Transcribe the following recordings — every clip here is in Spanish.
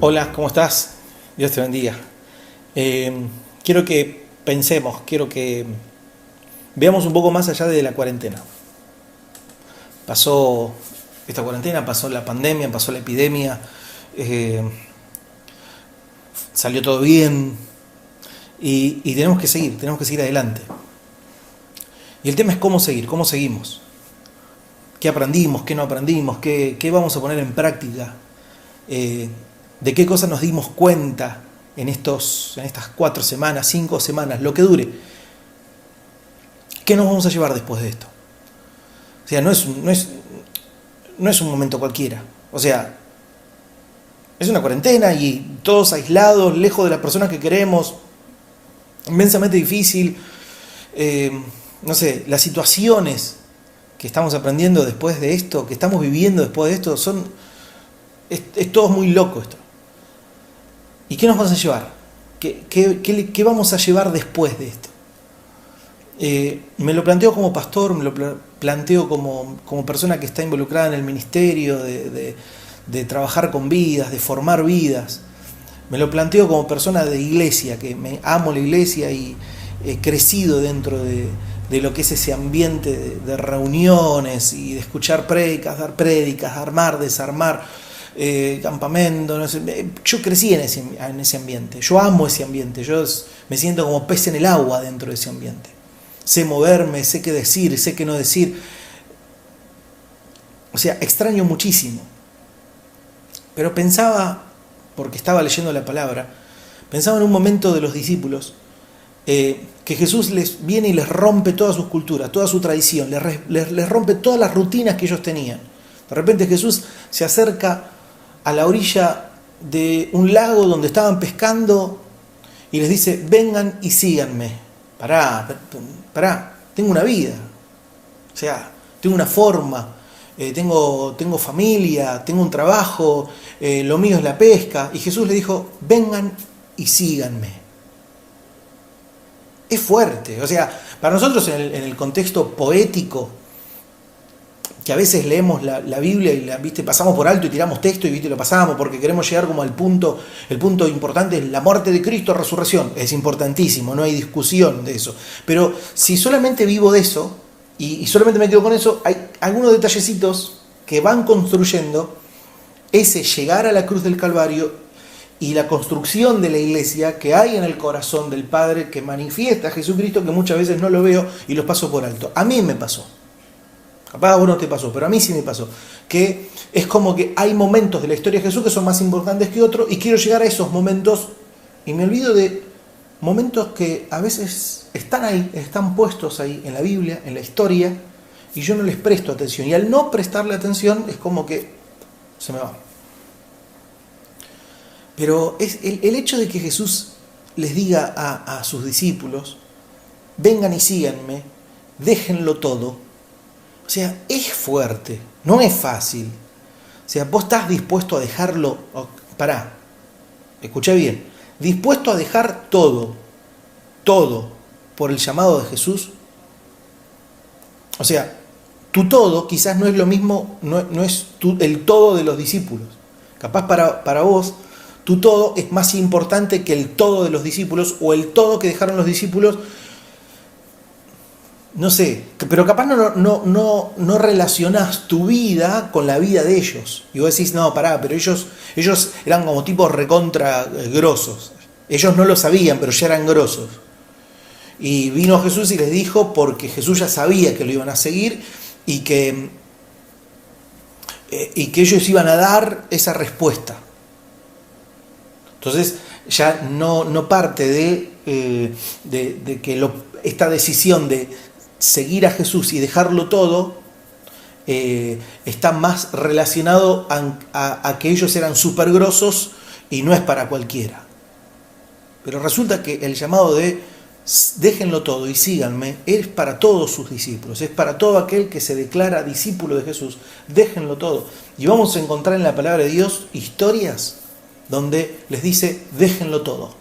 Hola, ¿cómo estás? Dios te bendiga. Quiero que pensemos, quiero que veamos un poco más allá de la cuarentena. Pasó esta cuarentena, pasó la pandemia, pasó la epidemia, eh, salió todo bien y tenemos que seguir adelante. Y el tema es cómo seguir, cómo seguimos. ¿Qué aprendimos, qué no aprendimos, qué vamos a poner en práctica? De qué cosas nos dimos cuenta en estas 4 semanas, 5 semanas, lo que dure. ¿Qué nos vamos a llevar después de esto? O sea, no es un momento cualquiera. O sea, es una cuarentena y todos aislados, lejos de las personas que queremos, inmensamente difícil. No sé, las situaciones que estamos aprendiendo después de esto, que estamos viviendo después de esto, es todo muy loco esto. ¿Y qué nos vamos a llevar? ¿Qué vamos a llevar después de esto? Me lo planteo como pastor, me lo planteo como persona que está involucrada en el ministerio, de trabajar con vidas, de formar vidas. Me lo planteo como persona de iglesia, que me amo la iglesia y he crecido dentro de lo que es ese ambiente de reuniones y de escuchar prédicas, dar prédicas, armar, desarmar. Campamento, no sé. Yo crecí en ese ambiente, yo amo ese ambiente, yo me siento como pez en el agua dentro de ese ambiente. Sé moverme, sé qué decir, sé qué no decir. O sea, extraño muchísimo. Pero pensaba, porque estaba leyendo la palabra, pensaba en un momento de los discípulos, que Jesús les viene y les rompe toda su cultura, toda su tradición, les rompe todas las rutinas que ellos tenían. De repente Jesús se acerca a la orilla de un lago donde estaban pescando y les dice: vengan y síganme. Pará, tengo una vida, o sea, tengo una forma, tengo familia, tengo un trabajo, lo mío es la pesca. Y Jesús le dijo: vengan y síganme. Es fuerte, o sea, para nosotros en el contexto poético, que a veces leemos la Biblia y pasamos por alto y tiramos texto y lo pasamos porque queremos llegar como al punto. El punto importante es la muerte de Cristo, resurrección. Es importantísimo, no hay discusión de eso. Pero si solamente vivo de eso y solamente me quedo con eso, hay algunos detallecitos que van construyendo ese llegar a la cruz del Calvario y la construcción de la iglesia que hay en el corazón del Padre, que manifiesta a Jesucristo, que muchas veces no lo veo y los paso por alto. A mí me pasó. Capaz a vos no te pasó, pero a mí sí me pasó. Que es como que hay momentos de la historia de Jesús que son más importantes que otros y quiero llegar a esos momentos y me olvido de momentos que a veces están ahí, están puestos ahí en la Biblia, en la historia, y yo no les presto atención. Y al no prestarle atención es como que se me va. Pero es el hecho de que Jesús les diga a sus discípulos: vengan y síganme, déjenlo todo. O sea, es fuerte, no es fácil. O sea, vos estás dispuesto a dejarlo. Pará, escuché bien. Dispuesto a dejar todo, por el llamado de Jesús. O sea, tu todo quizás no es lo mismo, no es el todo de los discípulos. Capaz para vos, tu todo es más importante que el todo de los discípulos o el todo que dejaron los discípulos. No sé, pero capaz no relacionás tu vida con la vida de ellos. Y vos decís: no, pará, pero ellos eran como tipos recontra grosos. Ellos no lo sabían, pero ya eran grosos. Y vino Jesús y les dijo, porque Jesús ya sabía que lo iban a seguir y que ellos iban a dar esa respuesta. Entonces ya no parte de que esta decisión de seguir a Jesús y dejarlo todo está más relacionado a que ellos eran súper grosos y no es para cualquiera. Pero resulta que el llamado de déjenlo todo y síganme es para todos sus discípulos, es para todo aquel que se declara discípulo de Jesús. Déjenlo todo. Y vamos a encontrar en la palabra de Dios historias donde les dice: déjenlo todo.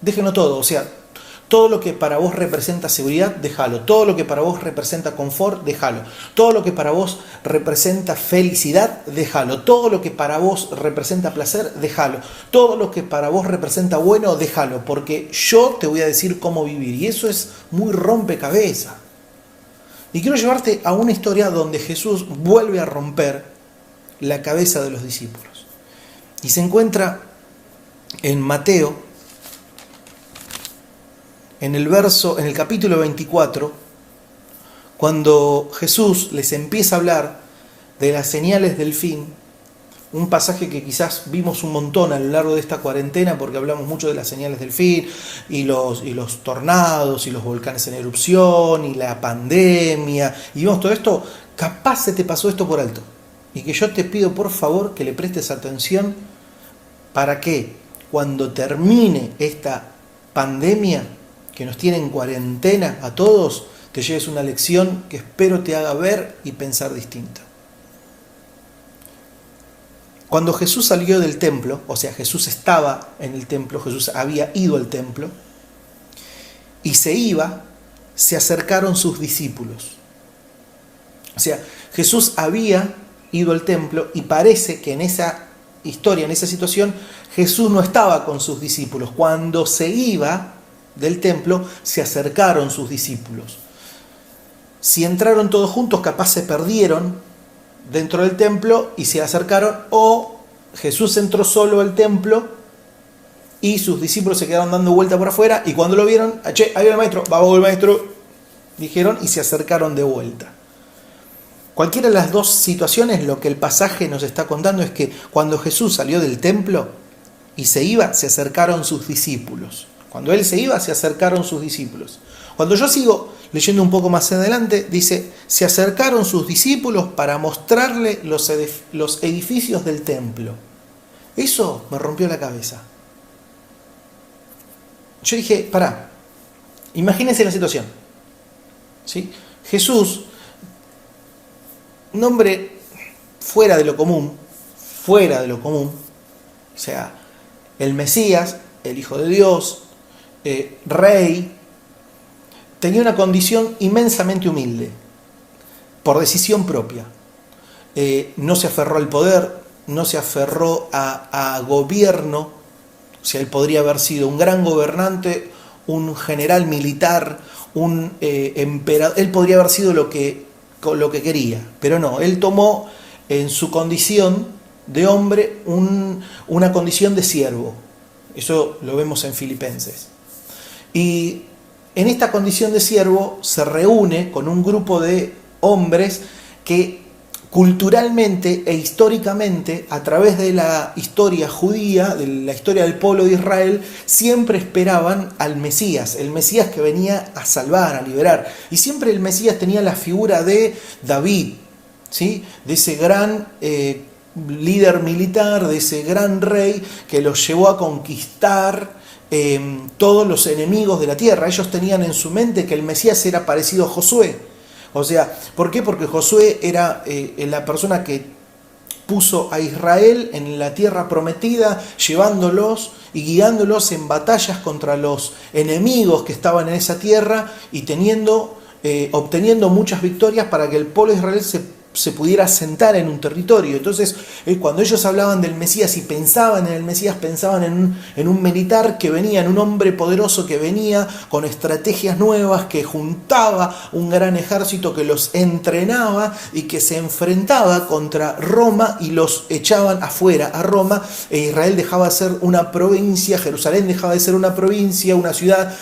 Déjenlo todo, o sea, Todo lo que para vos representa seguridad, déjalo. Todo lo que para vos representa confort, déjalo. Todo lo que para vos representa felicidad, déjalo. Todo lo que para vos representa placer, déjalo. Todo lo que para vos representa bueno, déjalo. Porque yo te voy a decir cómo vivir. Y eso es muy rompecabezas. Y quiero llevarte a una historia donde Jesús vuelve a romper la cabeza de los discípulos. Y se encuentra en Mateo, en el capítulo 24, cuando Jesús les empieza a hablar de las señales del fin, un pasaje que quizás vimos un montón a lo largo de esta cuarentena, porque hablamos mucho de las señales del fin, y los tornados, y los volcanes en erupción, y la pandemia, y vimos todo esto. Capaz se te pasó esto por alto, y que yo te pido por favor que le prestes atención para que cuando termine esta pandemia que nos tiene en cuarentena a todos, te lleves una lección que espero te haga ver y pensar distinto. Cuando Jesús salió del templo, o sea, Jesús estaba en el templo, Jesús había ido al templo, y se acercaron sus discípulos. O sea, Jesús había ido al templo y parece que en esa historia, en esa situación, Jesús no estaba con sus discípulos. Cuando se iba del templo, se acercaron sus discípulos. Si entraron todos juntos, capaz se perdieron dentro del templo y se acercaron, o Jesús entró solo al templo y sus discípulos se quedaron dando vuelta por afuera, y cuando lo vieron, che, ahí viene el maestro, vamos el maestro, dijeron, y se acercaron de vuelta. Cualquiera de las dos situaciones, lo que el pasaje nos está contando es que cuando Jesús salió del templo y se iba, se acercaron sus discípulos. Cuando Él se iba, se acercaron sus discípulos. Cuando yo sigo leyendo un poco más adelante, dice, se acercaron sus discípulos para mostrarle los edificios del templo. Eso me rompió la cabeza. Yo dije, pará, imagínense la situación, ¿sí? Jesús, un hombre fuera de lo común, o sea, el Mesías, el Hijo de Dios, rey, tenía una condición inmensamente humilde, por decisión propia. No se aferró al poder, no se aferró a gobierno. O sea, él podría haber sido un gran gobernante, un general militar, un emperador. Él podría haber sido lo que quería, pero no. Él tomó en su condición de hombre una condición de siervo. Eso lo vemos en Filipenses. Y en esta condición de siervo se reúne con un grupo de hombres que culturalmente e históricamente, a través de la historia judía, de la historia del pueblo de Israel, siempre esperaban al Mesías, el Mesías que venía a salvar, a liberar. Y siempre el Mesías tenía la figura de David, ¿sí? De ese gran líder militar, de ese gran rey que los llevó a conquistar todos los enemigos de la tierra. Ellos tenían en su mente que el Mesías era parecido a Josué. O sea, ¿por qué? Porque Josué era la persona que puso a Israel en la tierra prometida, llevándolos y guiándolos en batallas contra los enemigos que estaban en esa tierra y obteniendo muchas victorias para que el pueblo de Israel se pudiera asentar en un territorio. Entonces, cuando ellos hablaban del Mesías y pensaban en el Mesías, pensaban en un militar que venía, en un hombre poderoso que venía con estrategias nuevas, que juntaba un gran ejército, que los entrenaba y que se enfrentaba contra Roma y los echaban afuera a Roma, e Israel dejaba de ser una provincia, Jerusalén dejaba de ser una provincia, una ciudad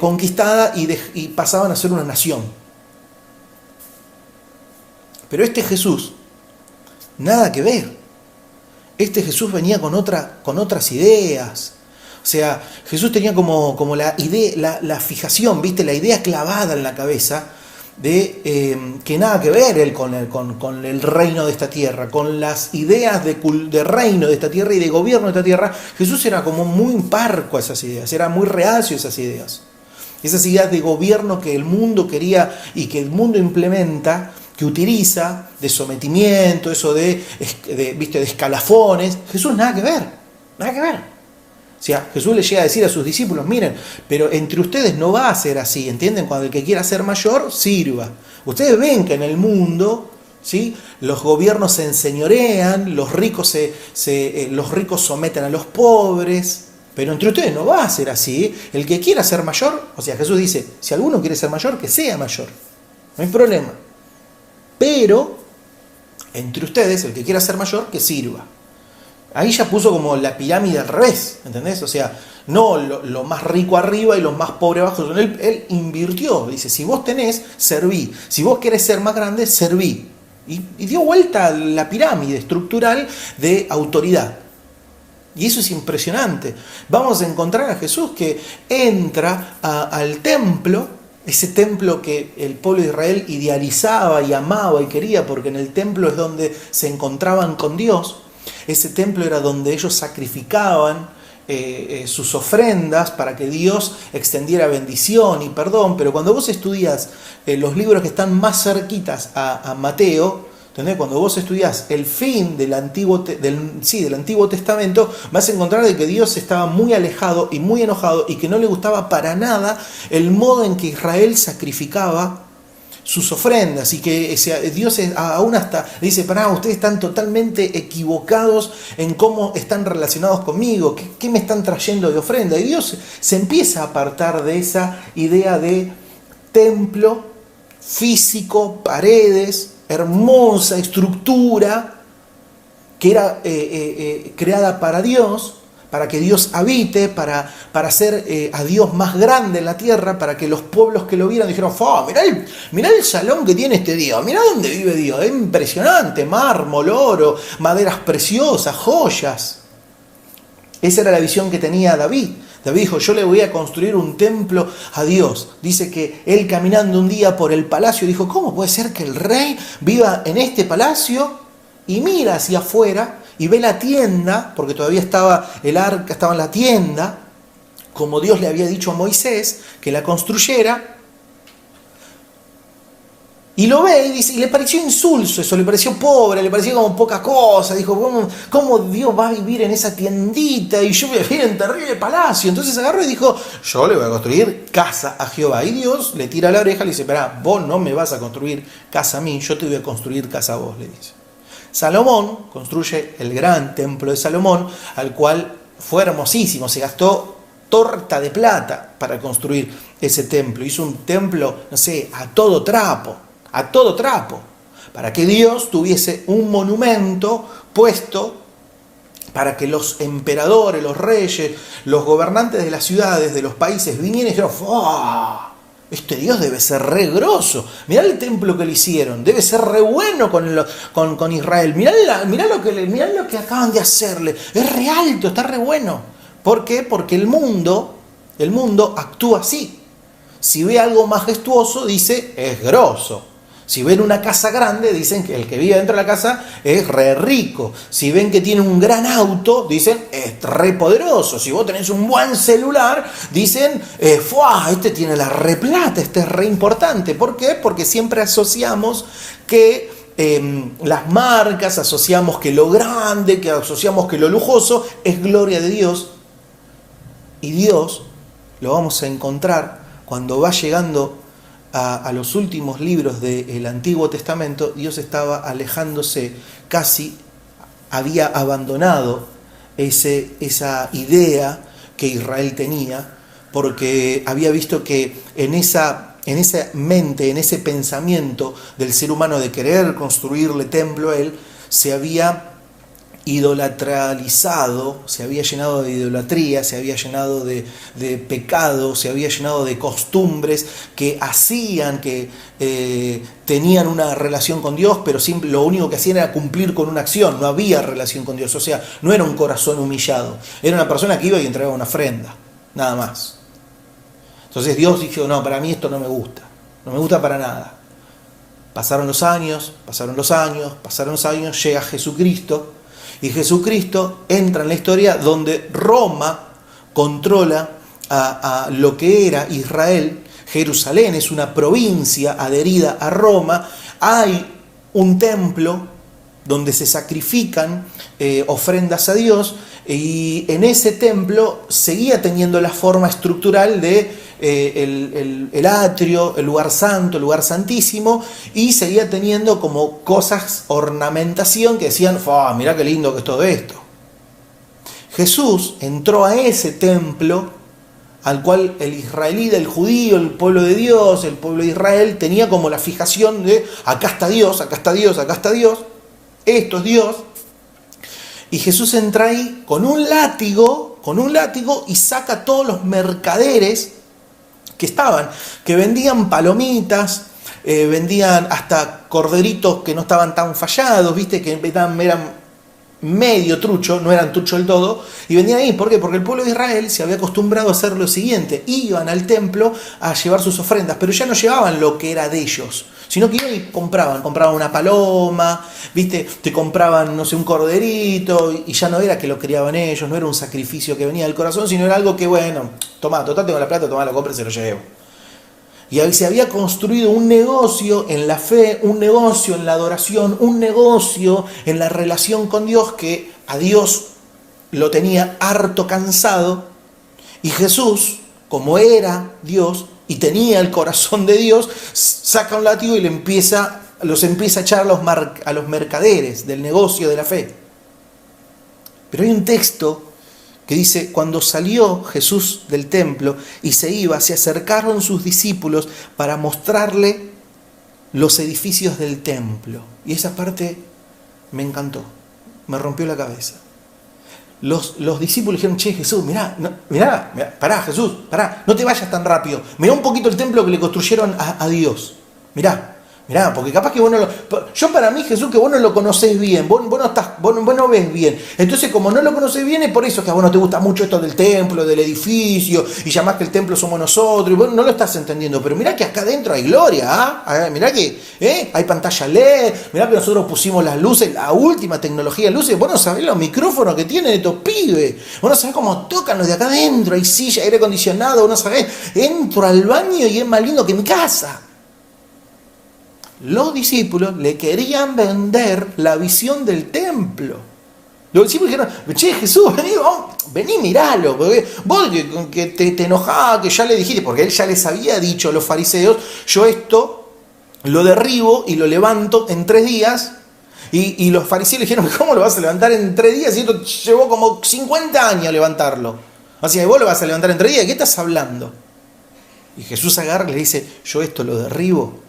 conquistada, y pasaban a ser una nación. Pero este Jesús, nada que ver. Este Jesús venía con otras ideas. O sea, Jesús tenía como la idea, la fijación, ¿viste? La idea clavada en la cabeza de que nada que ver él con el reino de esta tierra, con las ideas de reino de esta tierra y de gobierno de esta tierra. Jesús era como muy parco a esas ideas, era muy reacio a esas ideas. Esas ideas de gobierno que el mundo quería y que el mundo implementa, que utiliza, de sometimiento, eso de escalafones. Jesús nada que ver. O sea, Jesús le llega a decir a sus discípulos, miren, pero entre ustedes no va a ser así, ¿entienden? Cuando el que quiera ser mayor, sirva. Ustedes ven que en el mundo, ¿sí?, los gobiernos se enseñorean, los ricos someten a los pobres, pero entre ustedes no va a ser así. El que quiera ser mayor, o sea, Jesús dice, si alguno quiere ser mayor, que sea mayor. No hay problema. Pero, entre ustedes, el que quiera ser mayor, que sirva. Ahí ya puso como la pirámide al revés, ¿entendés? O sea, no lo más rico arriba y los más pobres abajo. Él invirtió, dice, si vos tenés, serví. Si vos querés ser más grande, serví. Y dio vuelta a la pirámide estructural de autoridad. Y eso es impresionante. Vamos a encontrar a Jesús que entra al templo, ese templo que el pueblo de Israel idealizaba y amaba y quería, porque en el templo es donde se encontraban con Dios. Ese templo era donde ellos sacrificaban sus ofrendas para que Dios extendiera bendición y perdón. Pero cuando vos estudias los libros que están más cerquitas a Mateo, ¿entendés? Cuando vos estudiás el fin del Antiguo Testamento, vas a encontrar de que Dios estaba muy alejado y muy enojado y que no le gustaba para nada el modo en que Israel sacrificaba sus ofrendas, y que Dios aún hasta dice, pará, ustedes están totalmente equivocados en cómo están relacionados conmigo, ¿qué me están trayendo de ofrenda? Y Dios se empieza a apartar de esa idea de templo físico, paredes, hermosa estructura que era creada para Dios, para que Dios habite, para hacer a Dios más grande en la tierra, para que los pueblos que lo vieran dijeran, mirá el salón que tiene este Dios, mirá dónde vive Dios, es impresionante, mármol, oro, maderas preciosas, joyas. Esa era la visión que tenía David. David dijo, yo le voy a construir un templo a Dios. Dice que él caminando un día por el palacio dijo, ¿cómo puede ser que el rey viva en este palacio? Y mira hacia afuera y ve la tienda, porque todavía estaba el arca, estaba en la tienda, como Dios le había dicho a Moisés que la construyera. Y lo ve y dice, y le pareció insulso eso, le pareció pobre, le pareció como poca cosa. Dijo, ¿cómo Dios va a vivir en esa tiendita? Y yo voy a vivir en terrible palacio. Entonces agarró y dijo, yo le voy a construir casa a Jehová. Y Dios le tira la oreja y le dice, pará, vos no me vas a construir casa a mí, yo te voy a construir casa a vos, le dice. Salomón construye el gran templo de Salomón, al cual fue hermosísimo, se gastó torta de plata para construir ese templo. Hizo un templo, no sé, a todo trapo, para que Dios tuviese un monumento puesto para que los emperadores, los reyes, los gobernantes de las ciudades, de los países vinieran y dijeran, ¡oh! Este Dios debe ser re grosso. Mirá el templo que le hicieron. Debe ser re bueno con Israel. Mirá lo que acaban de hacerle. Es re alto, está re bueno. ¿Por qué? Porque el mundo actúa así. Si ve algo majestuoso, dice, es grosso. Si ven una casa grande, dicen que el que vive dentro de la casa es re rico. Si ven que tiene un gran auto, dicen es re poderoso. Si vos tenés un buen celular, dicen, este tiene la re plata, este es re importante. ¿Por qué? Porque siempre asociamos que las marcas, asociamos que lo grande, que asociamos que lo lujoso es gloria de Dios. Y Dios lo vamos a encontrar cuando va llegando a los últimos libros del Antiguo Testamento. Dios estaba alejándose, casi había abandonado esa idea que Israel tenía, porque había visto que en esa mente, en ese pensamiento del ser humano de querer construirle templo a él, se había idolatralizado, se había llenado de idolatría, se había llenado de pecado, se había llenado de costumbres que hacían que tenían una relación con Dios, pero lo único que hacían era cumplir con una acción, no había relación con Dios. O sea, no era un corazón humillado, era una persona que iba y entregaba una ofrenda, nada más. Entonces Dios dijo, no, para mí esto no me gusta para nada. Pasaron los años, llega Jesucristo. Y Jesucristo entra en la historia donde Roma controla a lo que era Israel. Jerusalén es una provincia adherida a Roma. Hay un templo donde se sacrifican ofrendas a Dios, y en ese templo seguía teniendo la forma estructural de el atrio, el lugar santo, el lugar santísimo, y seguía teniendo como cosas, ornamentación, que decían, mirá qué lindo que es todo esto. Jesús entró a ese templo al cual el israelita, el judío, el pueblo de Dios, el pueblo de Israel tenía como la fijación de acá está Dios, acá está Dios, acá está Dios, esto es Dios. Y Jesús entra ahí con un látigo y saca a todos los mercaderes que vendían palomitas, vendían hasta corderitos que no estaban tan fallados, viste, que eran medio trucho, no eran trucho del todo, y venían ahí. ¿Por qué? Porque el pueblo de Israel se había acostumbrado a hacer lo siguiente: iban al templo a llevar sus ofrendas, pero ya no llevaban lo que era de ellos, sino que iban y compraban una paloma, viste, te compraban, no sé, un corderito, y ya no era que lo criaban ellos, no era un sacrificio que venía del corazón, sino era algo que, bueno, tomá, total tengo la plata, tomá, lo compro y se lo llevo. Y ahí se había construido un negocio en la fe, un negocio en la adoración, un negocio en la relación con Dios, que a Dios lo tenía harto cansado. Y Jesús, como era Dios y tenía el corazón de Dios, saca un látigo y los empieza a echar a los mercaderes del negocio de la fe. Pero hay un texto que dice: cuando salió Jesús del templo y se iba, se acercaron sus discípulos para mostrarle los edificios del templo. Y esa parte me encantó, me rompió la cabeza. Los discípulos dijeron: che, Jesús, mirá, pará, Jesús, pará, no te vayas tan rápido. Mirá un poquito el templo que le construyeron a Dios. Mirá, porque capaz que vos no lo... Yo, para mí, Jesús, que vos no lo conocés bien, vos no ves bien. Entonces, como no lo conocés bien, es por eso que a vos no te gusta mucho esto del templo, del edificio, y llamás que el templo somos nosotros, y vos no lo estás entendiendo. Pero mirá que acá adentro hay gloria, mirá que hay pantalla LED, mirá que nosotros pusimos las luces, la última tecnología de luces. Vos no sabés los micrófonos que tienen estos pibes, vos no sabés cómo tocan los de acá adentro, hay silla, aire acondicionado, vos no sabés, entro al baño y es más lindo que mi casa. Los discípulos le querían vender la visión del templo. Los discípulos dijeron: che, Jesús, vení, miralo, porque vos que te enojás, que ya le dijiste, porque él ya les había dicho a los fariseos: yo esto lo derribo y lo levanto en 3 días. Y los fariseos le dijeron: ¿cómo lo vas a levantar en 3 días? Y esto llevó como 50 años levantarlo. Así que vos lo vas a levantar en 3 días, ¿de qué estás hablando? Y Jesús agarra y le dice: yo esto lo derribo,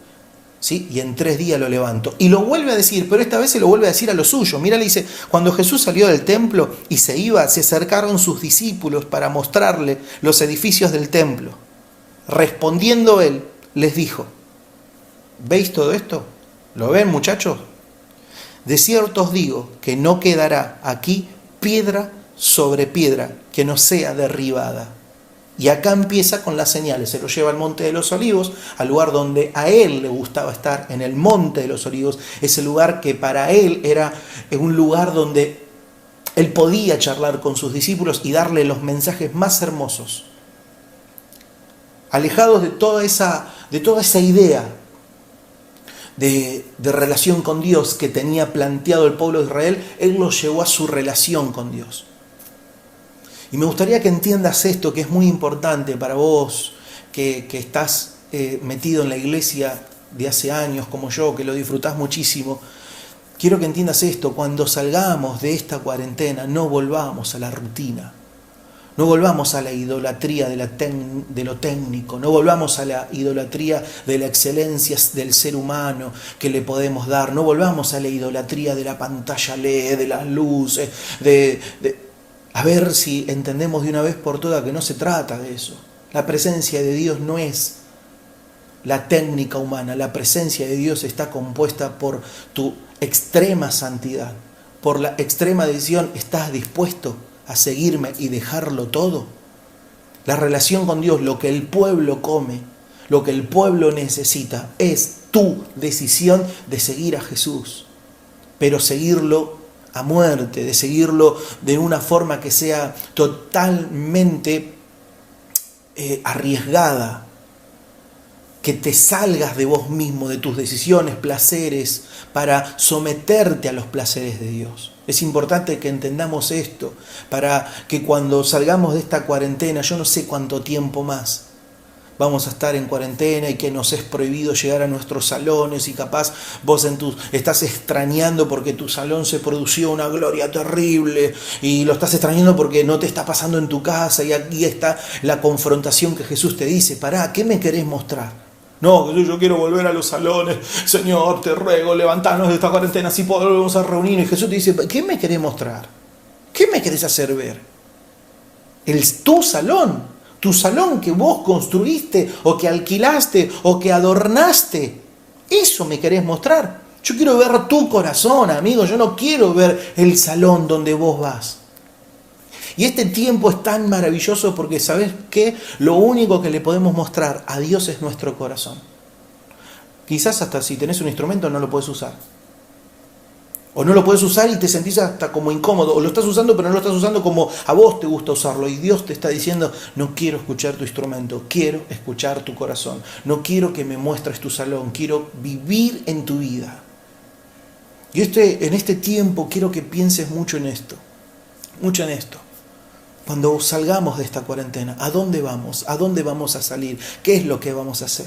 ¿sí? Y en 3 días lo levanto. Y lo vuelve a decir, pero esta vez se lo vuelve a decir a los suyos. Mira, le dice: cuando Jesús salió del templo y se iba, se acercaron sus discípulos para mostrarle los edificios del templo. Respondiendo él, les dijo: ¿veis todo esto? ¿Lo ven, muchachos? De cierto os digo que no quedará aquí piedra sobre piedra que no sea derribada. Y acá empieza con las señales. Se lo lleva al Monte de los Olivos, al lugar donde a él le gustaba estar, en el Monte de los Olivos, ese lugar que para él era un lugar donde él podía charlar con sus discípulos y darle los mensajes más hermosos. Alejados de toda esa idea de relación con Dios que tenía planteado el pueblo de Israel, él los llevó a su relación con Dios. Y me gustaría que entiendas esto, que es muy importante para vos, que estás metido en la iglesia de hace años como yo, que lo disfrutás muchísimo. Quiero que entiendas esto: cuando salgamos de esta cuarentena, no volvamos a la rutina, no volvamos a la idolatría de lo técnico, no volvamos a la idolatría de la excelencia del ser humano que le podemos dar, no volvamos a la idolatría de la pantalla LED, de las luces, a ver si entendemos de una vez por todas que no se trata de eso. La presencia de Dios no es la técnica humana. La presencia de Dios está compuesta por tu extrema santidad, por la extrema decisión. ¿Estás dispuesto a seguirme y dejarlo todo? La relación con Dios, lo que el pueblo come, lo que el pueblo necesita, es tu decisión de seguir a Jesús, pero seguirlo a muerte, de seguirlo de una forma que sea totalmente arriesgada. que te salgas de vos mismo, de tus decisiones, placeres, para someterte a los placeres de Dios. Es importante que entendamos esto, para que cuando salgamos de esta cuarentena, yo no sé cuánto tiempo más vamos a estar en cuarentena y que nos es prohibido llegar a nuestros salones y capaz vos estás extrañando porque tu salón se produció una gloria terrible y lo estás extrañando porque no te está pasando en tu casa, y aquí está la confrontación que Jesús te dice: pará, ¿qué me querés mostrar? No, yo quiero volver a los salones. Señor, te ruego, levantanos de esta cuarentena, así podemos a reunirnos. Y Jesús te dice: ¿qué me querés mostrar? ¿Qué me querés hacer ver? Tu salón que vos construiste o que alquilaste o que adornaste. Eso me querés mostrar. Yo quiero ver tu corazón, amigo. Yo no quiero ver el salón donde vos vas. Y este tiempo es tan maravilloso porque, ¿sabes qué? Lo único que le podemos mostrar a Dios es nuestro corazón. Quizás hasta si tenés un instrumento no lo puedes usar. O no lo puedes usar y te sentís hasta como incómodo. O lo estás usando pero no lo estás usando como a vos te gusta usarlo. Y Dios te está diciendo: no quiero escuchar tu instrumento, quiero escuchar tu corazón. No quiero que me muestres tu salón, quiero vivir en tu vida. Y en este tiempo quiero que pienses mucho en esto. Mucho en esto. Cuando salgamos de esta cuarentena, ¿a dónde vamos? ¿A dónde vamos a salir? ¿Qué es lo que vamos a hacer?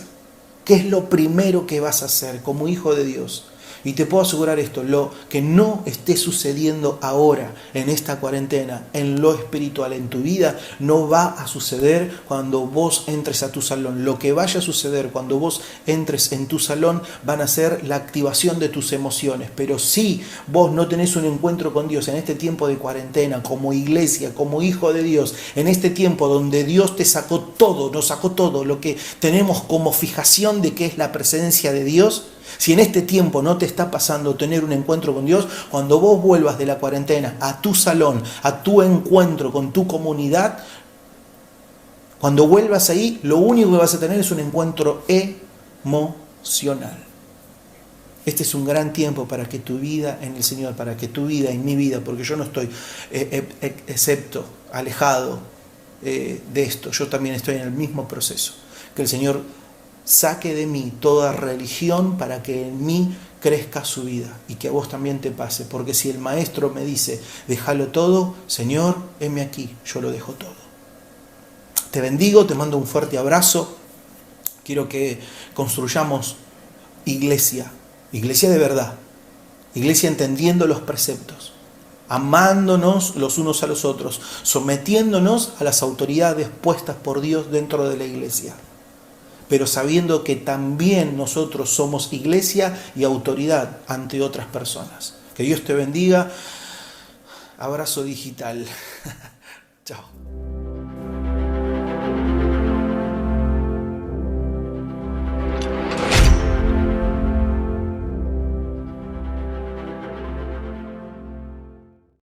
¿Qué es lo primero que vas a hacer como hijo de Dios? Y te puedo asegurar esto: lo que no esté sucediendo ahora en esta cuarentena, en lo espiritual, en tu vida, no va a suceder cuando vos entres a tu salón. Lo que vaya a suceder cuando vos entres en tu salón van a ser la activación de tus emociones. Pero si vos no tenés un encuentro con Dios en este tiempo de cuarentena, como iglesia, como hijo de Dios, en este tiempo donde Dios te sacó todo, nos sacó todo lo que tenemos como fijación de que es la presencia de Dios, si en este tiempo no te está pasando tener un encuentro con Dios, cuando vos vuelvas de la cuarentena a tu salón, a tu encuentro con tu comunidad, cuando vuelvas ahí, lo único que vas a tener es un encuentro emocional. Este es un gran tiempo para que tu vida en el Señor, para que tu vida en mi vida, porque yo no estoy excepto, alejado de esto, yo también estoy en el mismo proceso, que el Señor saque de mí toda religión para que en mí crezca su vida y que a vos también te pase. Porque si el maestro me dice: déjalo todo, Señor, heme aquí, yo lo dejo todo. Te bendigo, te mando un fuerte abrazo. Quiero que construyamos iglesia de verdad, iglesia entendiendo los preceptos, amándonos los unos a los otros, sometiéndonos a las autoridades puestas por Dios dentro de la iglesia, pero sabiendo que también nosotros somos iglesia y autoridad ante otras personas. Que Dios te bendiga. Abrazo digital. Chao.